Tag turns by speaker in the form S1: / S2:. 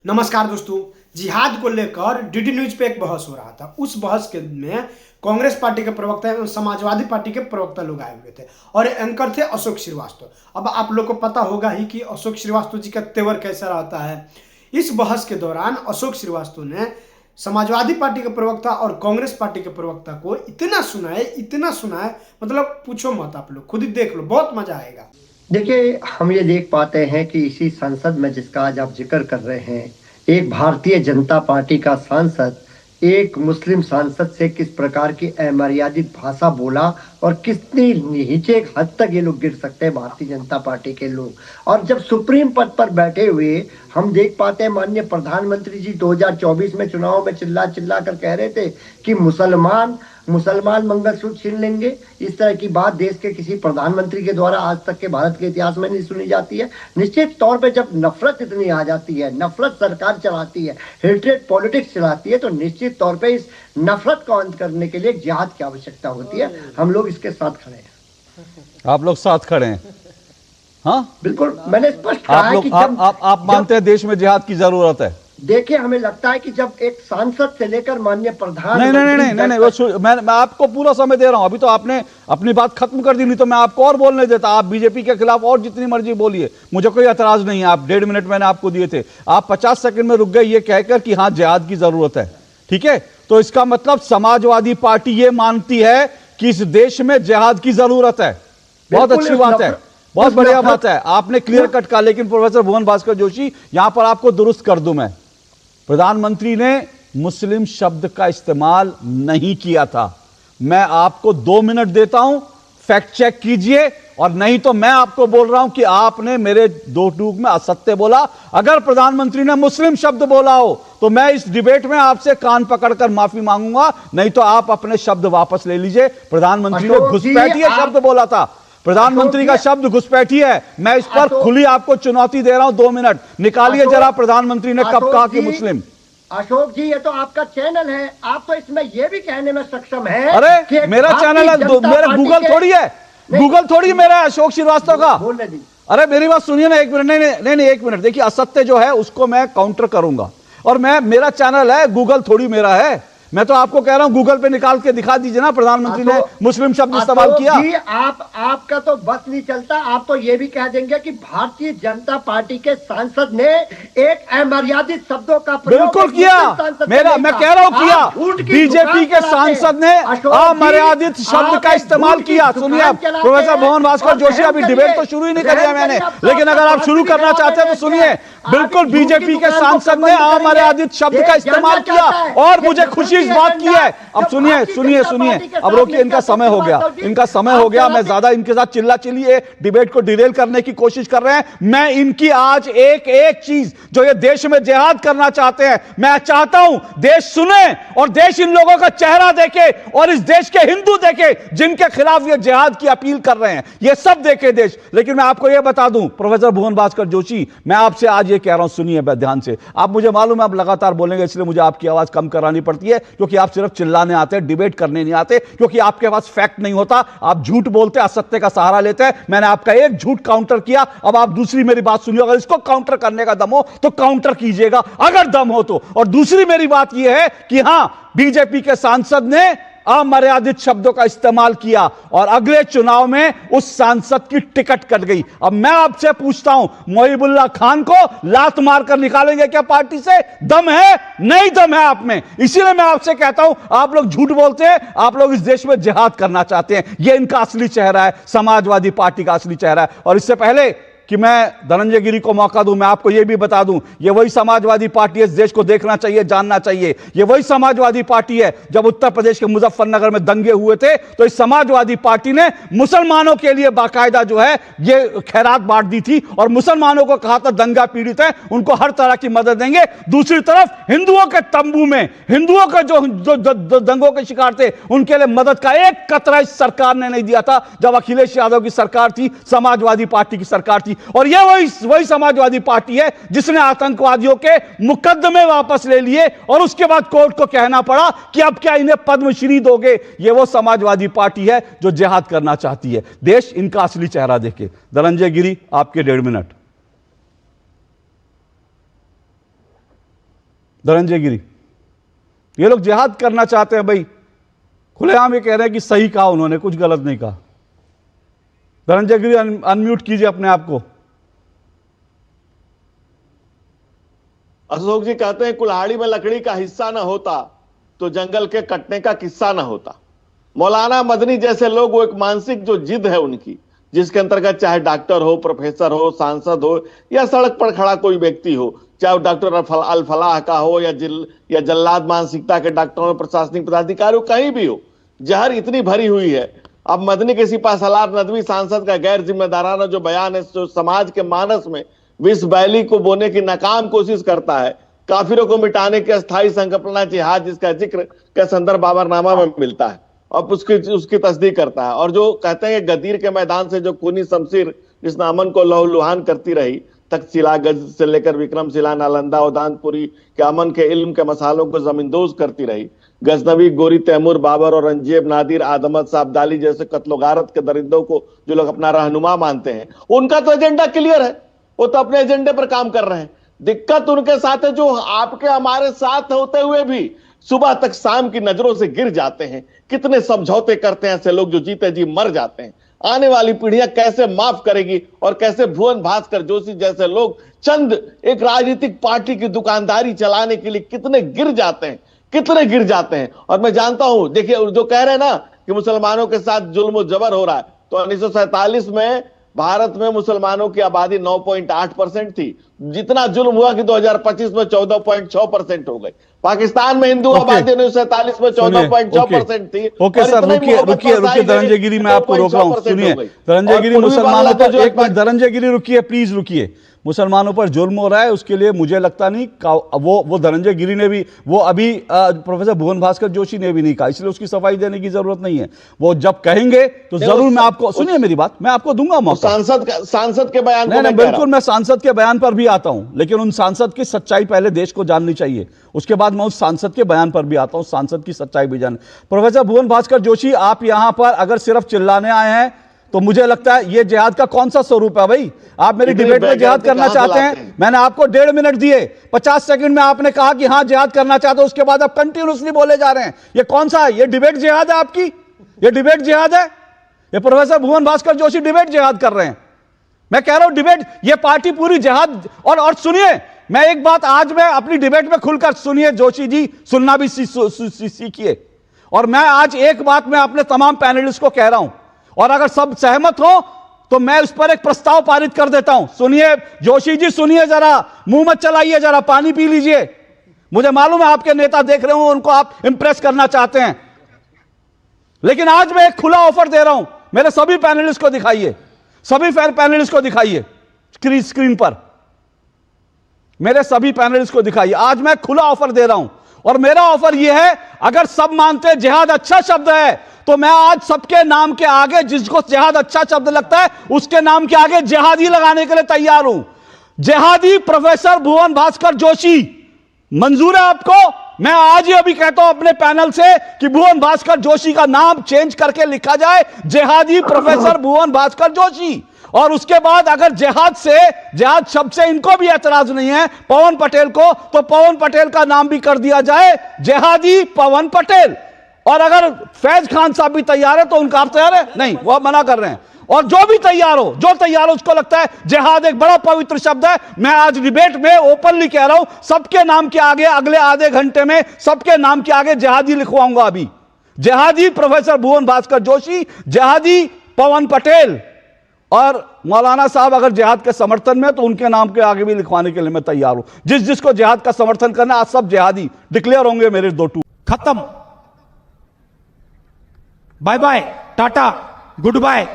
S1: नमस्कार दोस्तों। जिहाद को लेकर डीडी न्यूज पे एक बहस हो रहा था। उस बहस के में कांग्रेस पार्टी के प्रवक्ता एवं समाजवादी पार्टी के प्रवक्ता लोग आए हुए थे और एंकर थे अशोक श्रीवास्तव। अब आप लोग को पता होगा ही कि अशोक श्रीवास्तव जी का तेवर कैसा रहता है। इस बहस के दौरान अशोक श्रीवास्तव ने समाजवादी पार्टी के प्रवक्ता और कांग्रेस पार्टी के प्रवक्ता को इतना सुनाए, मतलब पूछो मत। आप लोग खुद ही देख लो, बहुत मजा आएगा।
S2: देखिए, हम ये देख पाते हैं कि इसी संसद में जिसका आज आप जिक्र कर रहे हैं, एक भारतीय जनता पार्टी का सांसद एक मुस्लिम सांसद से किस प्रकार की अमर्यादित भाषा बोला और कितनी नीचे हद तक ये लोग गिर सकते हैं भारतीय जनता पार्टी के लोग। और जब सुप्रीम पद पर बैठे हुए हम देख पाते हैं माननीय प्रधानमंत्री जी 2024 में चुनाव में चिल्ला कर कह रहे थे कि मुसलमान मंगलसूत्र छीन लेंगे। इस तरह की बात देश के किसी प्रधानमंत्री के द्वारा आज तक के भारत के इतिहास में नहीं सुनी जाती है। निश्चित तौर पे जब नफरत इतनी आ जाती है, नफरत सरकार चलाती है, हेट्रेड पॉलिटिक्स चलाती है, तो निश्चित तौर पे इस नफरत को अंत करने के लिए जिहाद की आवश्यकता होती है। हम लोग इसके साथ खड़े हैं।
S3: आप लोग साथ खड़े हैं? हाँ
S2: बिल्कुल, मैंने स्पष्ट कहा है कि
S3: आप मानते हैं देश में जिहाद की जरूरत है?
S2: देखिए, हमें लगता है कि जब एक सांसद से लेकर माननीय प्रधान
S3: नहीं, मैं आपको पूरा समय दे रहा हूं। अभी तो आपने अपनी बात खत्म कर दी, नहीं तो मैं आपको और बोलने देता। आप बीजेपी के खिलाफ और जितनी मर्जी बोलिए, मुझे कोई एतराज नहीं है। आप 1.5 मिनट मैंने आपको दिए थे, आप 50 सेकंड में रुक गए ये कहकर कि हाँ जिहाद की जरूरत है। ठीक है, तो इसका मतलब समाजवादी पार्टी ये मानती है कि इस देश में जिहाद की जरूरत है। बहुत अच्छी बात है, बहुत बढ़िया बात है। आपने क्लियर कट कहा। लेकिन प्रोफेसर भुवन भास्कर जोशी, यहां पर आपको दुरुस्त कर दूं मैं, प्रधानमंत्री ने मुस्लिम शब्द का इस्तेमाल नहीं किया था। मैं आपको 2 मिनट देता हूं, फैक्ट चेक कीजिए, और नहीं तो मैं आपको बोल रहा हूं कि आपने मेरे 2 टूक में असत्य बोला। अगर प्रधानमंत्री ने मुस्लिम शब्द बोला हो तो मैं इस डिबेट में आपसे कान पकड़कर माफी मांगूंगा, नहीं तो आप अपने शब्द वापस ले लीजिए। प्रधानमंत्री ने घुसपैठिया शब्द बोला था। प्रधानमंत्री का शब्द घुसपैठी है। मैं इस पर खुली आपको चुनौती दे रहा हूं। 2 मिनट निकालिए जरा, प्रधानमंत्री ने कब कहा कि मुस्लिम?
S2: अशोक जी, ये तो आपका चैनल है, आप तो इसमें ये भी कहने में सक्षम है।
S3: अरे मेरा चैनल है, मेरा गूगल थोड़ी है, गूगल थोड़ी मेरा है, अशोक श्रीवास्तव का। अरे मेरी बात सुनिए ना 1 मिनट। नहीं 1 मिनट। देखिए, असत्य जो है उसको मैं काउंटर करूंगा, और मेरा चैनल है, गूगल थोड़ी मेरा है। मैं तो आपको कह रहा हूं गूगल पे निकाल के दिखा दीजिए ना, प्रधानमंत्री ने मुस्लिम शब्द इस्तेमाल किया।
S2: जी, आपका तो बस नहीं चलता। आप तो ये भी कह देंगे कि भारतीय जनता पार्टी के सांसद ने एक अमर्यादित शब्दों का प्रयोग
S3: बिल्कुल किया। मैं कह रहा हूं किया। बीजेपी के सांसद ने अमर्यादित शब्द का इस्तेमाल किया। सुनिए प्रोफेसर भुवन भास्कर जोशी, अभी डिबेट तो शुरू ही नहीं कर दिया मैंने, लेकिन अगर आप शुरू करना चाहते हैं तो सुनिए। बिल्कुल, बीजेपी के सांसद ने अमर्यादित शब्द का इस्तेमाल किया और मुझे खुशी इस बात की है। अब सुनिए, अब रोकिए, इनका समय हो गया। मैं ज्यादा इनके साथ चिल्ला चिल्लिए डिबेट को डिरेल करने की कोशिश कर रहे हैं। मैं इनकी आज एक चीज जो ये देश में जिहाद करना चाहते हैं, मैं चाहता हूं देश सुने और देश इन लोगों का चेहरा देखे और इस देश के हिंदू देखे जिनके खिलाफ ये जिहाद की अपील कर रहे हैं, ये सब देखे देश। लेकिन मैं आपको यह बता दूं प्रोफेसर भुवन भास्कर जोशी, मैं आपसे आज ये कह रहा हूं, सुनिए ध्यान से। आप, मुझे मालूम है आप लगातार बोलेंगे, इसलिए मुझे आपकी आवाज कम करानी पड़ती है, क्योंकि आप सिर्फ चिल्लाने आते हैं, डिबेट करने नहीं आते, क्योंकि आपके पास फैक्ट नहीं होता। आप झूठ बोलते, असत्य का सहारा लेते हैं। मैंने आपका एक झूठ काउंटर किया, अब आप दूसरी मेरी बात सुनिए। अगर इसको काउंटर करने का दम हो तो काउंटर कीजिएगा, अगर दम हो तो। और दूसरी मेरी बात यह है कि हां, बीजेपी के सांसद ने अमर्यादित शब्दों का इस्तेमाल किया और अगले चुनाव में उस सांसद की टिकट कट गई। अब मैं आपसे पूछता हूं, मोहिबुल्लाह खान को लात मारकर निकालेंगे क्या पार्टी से? दम है? नहीं दम है आप में। इसीलिए मैं आपसे कहता हूं, आप लोग झूठ बोलते हैं, आप लोग इस देश में जिहाद करना चाहते हैं। यह इनका असली चेहरा है, समाजवादी पार्टी का असली चेहरा है। और इससे पहले कि मैं धनंजय गिरी को मौका दूं, मैं आपको यह भी बता दूं, यह वही समाजवादी पार्टी है, इस देश को देखना चाहिए, जानना चाहिए। यह वही समाजवादी पार्टी है, जब उत्तर प्रदेश के मुजफ्फरनगर में दंगे हुए थे तो इस समाजवादी पार्टी ने मुसलमानों के लिए बाकायदा जो है ये खैरात बांट दी थी और मुसलमानों को कहा था दंगा पीड़ित है, उनको हर तरह की मदद देंगे। दूसरी तरफ हिंदुओं के तंबू में, हिंदुओं का जो दंगों के शिकार थे, उनके लिए मदद का एक कतरा इस सरकार ने नहीं दिया था, जब अखिलेश यादव की सरकार थी, समाजवादी पार्टी की सरकार थी। और यह वही समाजवादी पार्टी है जिसने आतंकवादियों के मुकदमे वापस ले लिए और उसके बाद कोर्ट को कहना पड़ा कि अब क्या इन्हें पद्मश्री दोगे। यह वो समाजवादी पार्टी है जो जिहाद करना चाहती है। देश इनका असली चेहरा देखे। धनंजय गिरी, आपके 1.5 मिनट। धनंजय गिरी, ये लोग जिहाद करना चाहते हैं भाई, खुलेआम ये कह रहे हैं कि सही कहा उन्होंने, कुछ गलत नहीं कहा। धनंजय गिरी अनम्यूट कीजिए अपने आप को।
S4: अशोक जी कहते हैं कुल्हाड़ी में लकड़ी का हिस्सा ना होता तो जंगल के कटने का किस्सा ना होता। मौलाना मदनी जैसे लोग, वो एक मानसिक जो जिद है उनकी, जिसके अंतर्गत चाहे डॉक्टर हो, प्रोफेसर हो, सांसद हो, या सड़क पर खड़ा कोई व्यक्ति हो, चाहे वो डॉक्टर अल फलाह का हो या जल्लाद मानसिकता के डॉक्टरों, प्रशासनिक पदाधिकारी हो, कहीं भी हो, जहर इतनी भरी हुई है। अब मदनी के सिपाहीसालार नदवी सांसद का गैर जिम्मेदाराना जो बयान है, जो समाज के मानस में विष बैली को बोने की नाकाम कोशिश करता है, काफिरों को मिटाने के अस्थायी संकल्पना जिहाद जिसका जिक्र का संदर्भ बाबरनामा में मिलता है, और उसकी तस्दीक करता है। और जो कहते हैं गदीर के मैदान से जो खूनी शमशीर जिसने अमन को लहूलुहान करती रही, तक्षशिला गज से लेकर विक्रमशिला, नालंदा, उदानपुरी के अमन के इल्म के मसालों को जमींदोज करती रही, गजनवी, गोरी, तैमूर, बाबर और रंजीब, नादिर, आदमत, साबदाली जैसे कत्लोगारत के दरिंदों को जो लोग अपना रहनुमा मानते हैं, उनका तो एजेंडा क्लियर है, वो तो अपने एजेंडे पर काम कर रहे हैं। दिक्कत उनके साथ है जो आपके हमारे साथ होते हुए भी सुबह तक शाम की नजरों से गिर जाते हैं। कितने समझौते करते हैं ऐसे लोग जो जीते जी मर जाते हैं। आने वाली पीढ़ियां कैसे माफ करेगी, और कैसे भुवन भास्कर जोशी जैसे लोग चंद एक राजनीतिक पार्टी की दुकानदारी चलाने के लिए कितने गिर जाते हैं, कितने गिर जाते हैं। और मैं जानता हूं, देखिए जो कह रहे हैं ना कि मुसलमानों के साथ जुल्म जबर हो रहा है, तो 1947 में भारत में मुसलमानों की आबादी 9.8% थी, जितना जुल्म हुआ कि 2025 में 14.6% हो गई। पाकिस्तान में हिंदू आबादी 1947 में 14.6% थी।
S3: ओके सर, रुकिए धनंजय गिरी, मैं आपको रोक रहा हूं। सुनिए धनंजय गिरी, मुसलमानों पर एक मिनट, धनंजय गिरी रुकिए, प्लीज रुकिए। मुसलमानों पर जुल्म हो रहा है, उसके लिए मुझे लगता नहीं वो धनंजय गिरी ने भी, वो अभी प्रोफेसर भुवन भास्कर जोशी ने भी नहीं कहा, इसलिए उसकी सफाई देने की जरूरत नहीं है। वो जब कहेंगे तो जरूर मैं आपको, सुनिए मेरी बात, मैं आपको दूंगा मौका।
S4: सांसद के बयान
S3: नहीं, बिल्कुल मैं सांसद के बयान पर भी आता हूं, लेकिन उन सांसद की सच्चाई पहले देश को जाननी चाहिए, उसके बाद मैं उस सांसद के बयान पर भी आता हूं, सांसद की सच्चाई भी जान। प्रोफेसर भुवन भास्कर जोशी, आप यहां पर अगर सिर्फ चिल्लाने आए हैं तो मुझे लगता है ये जिहाद का कौन सा स्वरूप है भाई? आप मेरी डिबेट में जिहाद करना चाहते हैं, मैंने आपको 1.5 मिनट दिए, 50 सेकंड में आपने कहा कि हां जिहाद करना चाहते हो, उसके बाद आप कंटिन्यूअसली बोले जा रहे हैं। ये कौन सा है? ये डिबेट जिहाद है आपकी? ये डिबेट जिहाद है? ये प्रोफेसर भुवन भास्कर जोशी डिबेट जिहाद कर रहे हैं। मैं कह रहा हूं डिबेट, ये पार्टी पूरी जिहाद। और सुनिए, मैं एक बात आज मैं अपनी डिबेट में खुलकर, सुनिए जोशी जी, सुनना भी सीखिए। और मैं आज एक बात मैं अपने तमाम पैनलिस्ट को कह रहा हूं, और अगर सब सहमत हो तो मैं उस पर एक प्रस्ताव पारित कर देता हूं। सुनिए जोशी जी, सुनिए जरा, मुंह मत चलाइए, जरा पानी पी लीजिए। मुझे मालूम है आपके नेता देख रहे हो, उनको आप इंप्रेस करना चाहते हैं, लेकिन आज मैं एक खुला ऑफर दे रहा हूं। मेरे सभी पैनलिस्ट को दिखाइए, सभी पैनलिस्ट को दिखाइए स्क्रीन पर, मेरे सभी पैनलिस्ट को दिखाइए। आज मैं खुला ऑफर दे रहा हूं, और मेरा ऑफर यह है, अगर सब मानते हैं जिहाद अच्छा शब्द है, तो मैं आज सबके नाम के आगे, जिसको जिहाद अच्छा शब्द लगता है उसके नाम के आगे जिहादी लगाने के लिए तैयार हूं। जिहादी प्रोफेसर भुवन भास्कर जोशी, मंजूर है आपको? मैं आज ही अभी कहता हूं अपने पैनल से कि भुवन भास्कर जोशी का नाम चेंज करके लिखा जाए जिहादी प्रोफेसर भुवन भास्कर जोशी। और उसके बाद अगर जिहाद शब्द से इनको भी ऐतराज नहीं है पवन पटेल को, तो पवन पटेल का नाम भी कर दिया जाए जिहादी पवन पटेल। और अगर फैज खान साहब भी तैयार है तो उनका, आप तैयार है? नहीं, वो मना कर रहे हैं। और जो भी तैयार हो, उसको लगता है जिहाद एक बड़ा पवित्र शब्द है, मैं आज डिबेट में ओपनली कह रहा हूं, सबके नाम के आगे अगले आधे घंटे में सबके नाम के आगे जिहादी लिखवाऊंगा। अभी जिहादी प्रोफेसर भुवन भास्कर जोशी, जिहादी पवन पटेल, और मौलाना साहब अगर जिहाद के समर्थन में, तो उनके नाम के आगे भी लिखवाने के लिए मैं तैयार हूं। जिसको जिहाद का समर्थन करना, आज सब जिहादी डिक्लेयर होंगे मेरे 2 टू।
S5: खत्म, bye bye, tata, good bye.